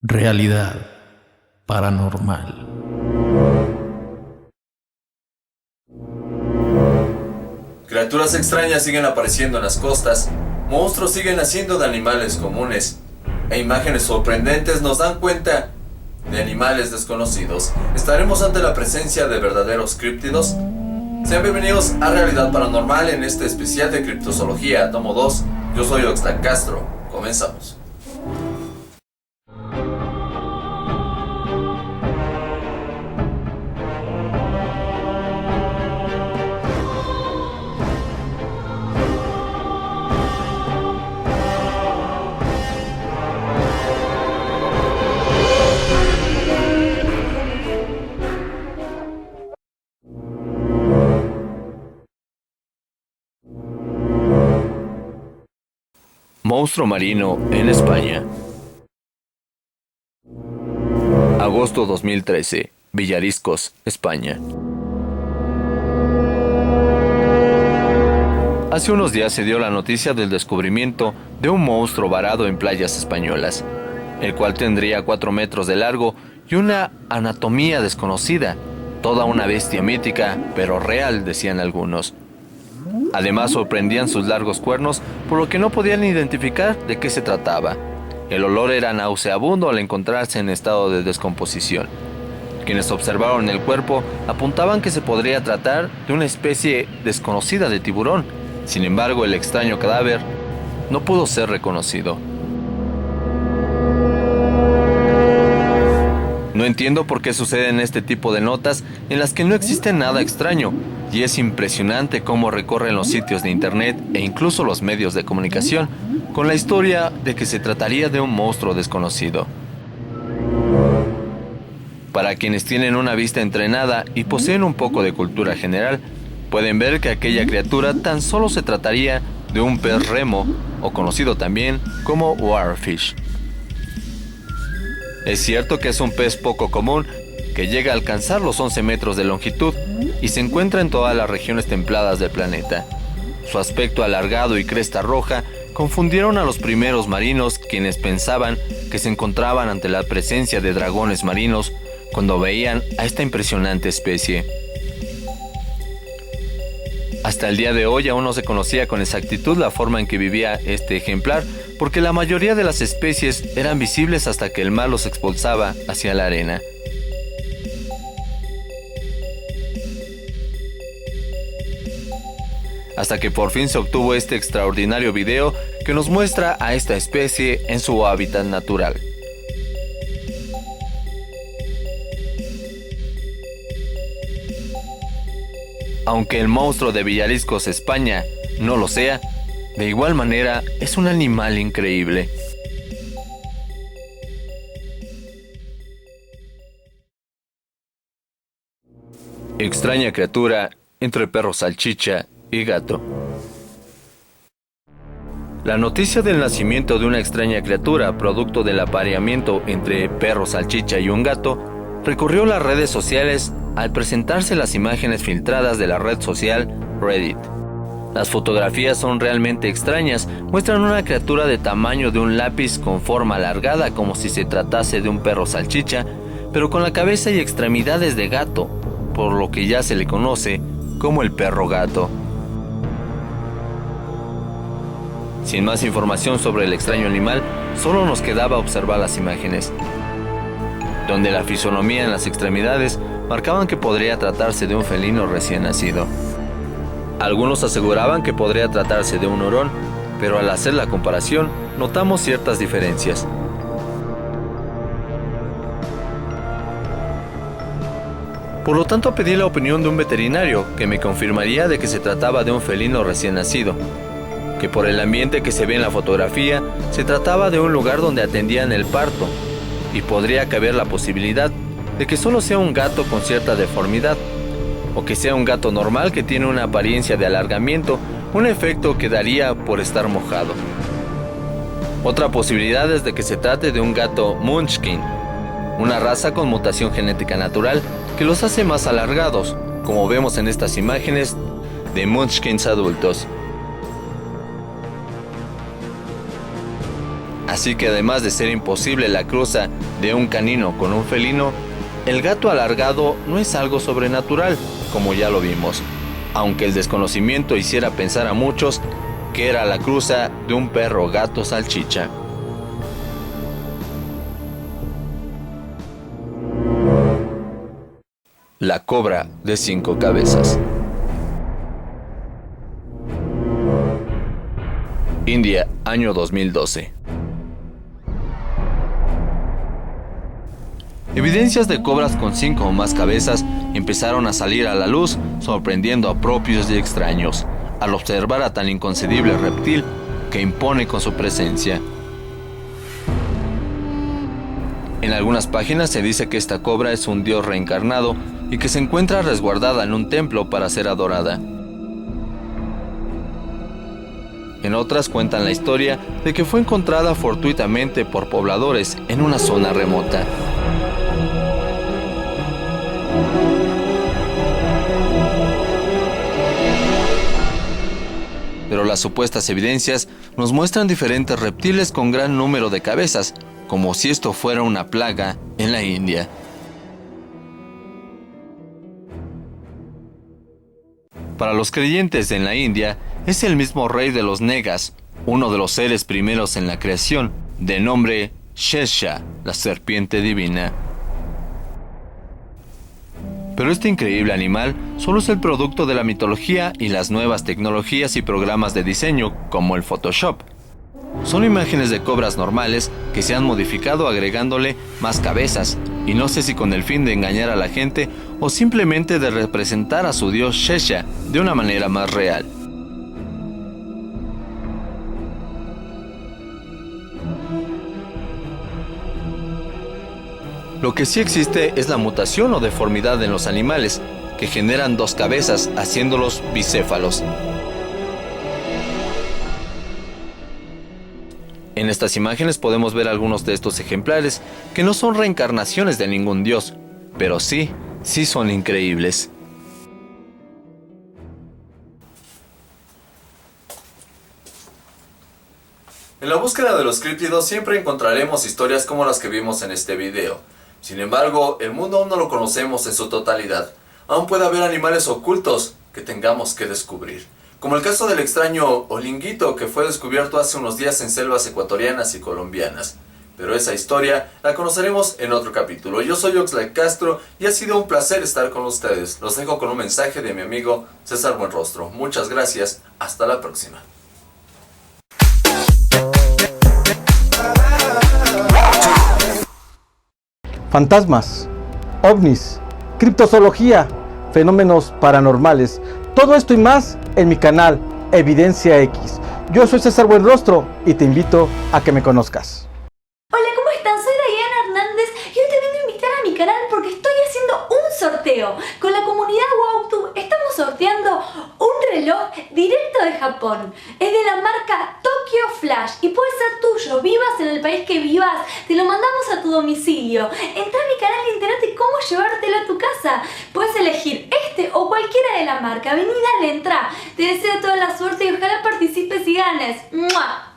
Realidad paranormal. Criaturas extrañas siguen apareciendo en las costas, monstruos siguen naciendo de animales comunes, e imágenes sorprendentes nos dan cuenta de animales desconocidos. ¿Estaremos ante la presencia de verdaderos críptidos? Sean bienvenidos a Realidad Paranormal en este especial de Criptozoología, tomo 2. Yo soy Oxlack Castro. Comenzamos. Monstruo marino en España. Agosto 2013, Villariscos, España. Hace unos días se dio la noticia del descubrimiento de un monstruo varado en playas españolas, el cual tendría 4 metros de largo y una anatomía desconocida, toda una bestia mítica, pero real, decían algunos. Además sorprendían sus largos cuernos, por lo que no podían identificar de qué se trataba. El olor era nauseabundo al encontrarse en estado de descomposición. Quienes observaron el cuerpo apuntaban que se podría tratar de una especie desconocida de tiburón. Sin embargo, el extraño cadáver no pudo ser reconocido. No entiendo por qué suceden este tipo de notas en las que no existe nada extraño, y es impresionante cómo recorren los sitios de internet e incluso los medios de comunicación con la historia de que se trataría de un monstruo desconocido. Para quienes tienen una vista entrenada y poseen un poco de cultura general, pueden ver que aquella criatura tan solo se trataría de un pez remo, o conocido también como waterfish. Es cierto que es un pez poco común, que llega a alcanzar los 11 metros de longitud y se encuentra en todas las regiones templadas del planeta. Su aspecto alargado y cresta roja confundieron a los primeros marinos, quienes pensaban que se encontraban ante la presencia de dragones marinos cuando veían a esta impresionante especie. Hasta el día de hoy aún no se conocía con exactitud la forma en que vivía este ejemplar, porque la mayoría de las especies eran visibles hasta que el mar los expulsaba hacia la arena. Hasta que por fin se obtuvo este extraordinario video que nos muestra a esta especie en su hábitat natural. Aunque el monstruo de Villariscos, España, no lo sea, de igual manera es un animal increíble. Extraña criatura entre perro salchicha y gato. La noticia del nacimiento de una extraña criatura, producto del apareamiento entre perro salchicha y un gato, recorrió las redes sociales al presentarse las imágenes filtradas de la red social Reddit. Las fotografías son realmente extrañas, muestran una criatura de tamaño de un lápiz con forma alargada como si se tratase de un perro salchicha, pero con la cabeza y extremidades de gato, por lo que ya se le conoce como el perro gato. Sin más información sobre el extraño animal, solo nos quedaba observar las imágenes, donde la fisonomía en las extremidades marcaban que podría tratarse de un felino recién nacido. Algunos aseguraban que podría tratarse de un hurón, pero al hacer la comparación notamos ciertas diferencias. Por lo tanto, pedí la opinión de un veterinario que me confirmaría de que se trataba de un felino recién nacido, que por el ambiente que se ve en la fotografía se trataba de un lugar donde atendían el parto, y podría caber la posibilidad de que solo sea un gato con cierta deformidad, o que sea un gato normal que tiene una apariencia de alargamiento, un efecto que daría por estar mojado. Otra posibilidad es de que se trate de un gato Munchkin, una raza con mutación genética natural que los hace más alargados, como vemos en estas imágenes de Munchkins adultos. Así que además de ser imposible la cruza de un canino con un felino, el gato alargado no es algo sobrenatural, como ya lo vimos, aunque el desconocimiento hiciera pensar a muchos que era la cruza de un perro gato salchicha. La cobra de 5 cabezas. India, año 2012. Evidencias de cobras con 5 o más cabezas empezaron a salir a la luz, sorprendiendo a propios y extraños, al observar a tan inconcebible reptil que impone con su presencia. En algunas páginas se dice que esta cobra es un dios reencarnado y que se encuentra resguardada en un templo para ser adorada. En otras cuentan la historia de que fue encontrada fortuitamente por pobladores en una zona remota. Pero las supuestas evidencias nos muestran diferentes reptiles con gran número de cabezas, como si esto fuera una plaga en la India. Para los creyentes en la India, es el mismo rey de los negas, uno de los seres primeros en la creación, de nombre Shesha, la serpiente divina. Pero este increíble animal solo es el producto de la mitología y las nuevas tecnologías y programas de diseño, como el Photoshop. Son imágenes de cobras normales que se han modificado agregándole más cabezas, y no sé si con el fin de engañar a la gente o simplemente de representar a su dios Shesha de una manera más real. Lo que sí existe es la mutación o deformidad en los animales, que generan 2 cabezas, haciéndolos bicéfalos. En estas imágenes podemos ver algunos de estos ejemplares, que no son reencarnaciones de ningún dios, pero sí son increíbles. En la búsqueda de los críptidos siempre encontraremos historias como las que vimos en este video. Sin embargo, el mundo aún no lo conocemos en su totalidad. Aún puede haber animales ocultos que tengamos que descubrir. Como el caso del extraño olinguito que fue descubierto hace unos días en selvas ecuatorianas y colombianas. Pero esa historia la conoceremos en otro capítulo. Yo soy Oxlack Castro y ha sido un placer estar con ustedes. Los dejo con un mensaje de mi amigo César Buenrostro. Muchas gracias. Hasta la próxima. Fantasmas, ovnis, criptozoología, fenómenos paranormales, todo esto y más en mi canal Evidencia X. Yo soy César Buenrostro y te invito a que me conozcas. Hola, ¿cómo están? Soy Diana Hernández y hoy te vengo a invitar a mi canal porque estoy haciendo un sorteo. Con la comunidad WowTube estamos sorteando un reloj directo de Japón. Es de la marca Tokyo Flash y puede ser tuyo, vivas en el país que vivas, te lo mandamos a tu domicilio. Entra a mi canal y entérate cómo llevártelo a tu casa. Puedes elegir este o cualquiera de la marca. Vení, dale, entra. Te deseo toda la suerte y ojalá participes y ganes. ¡Mua!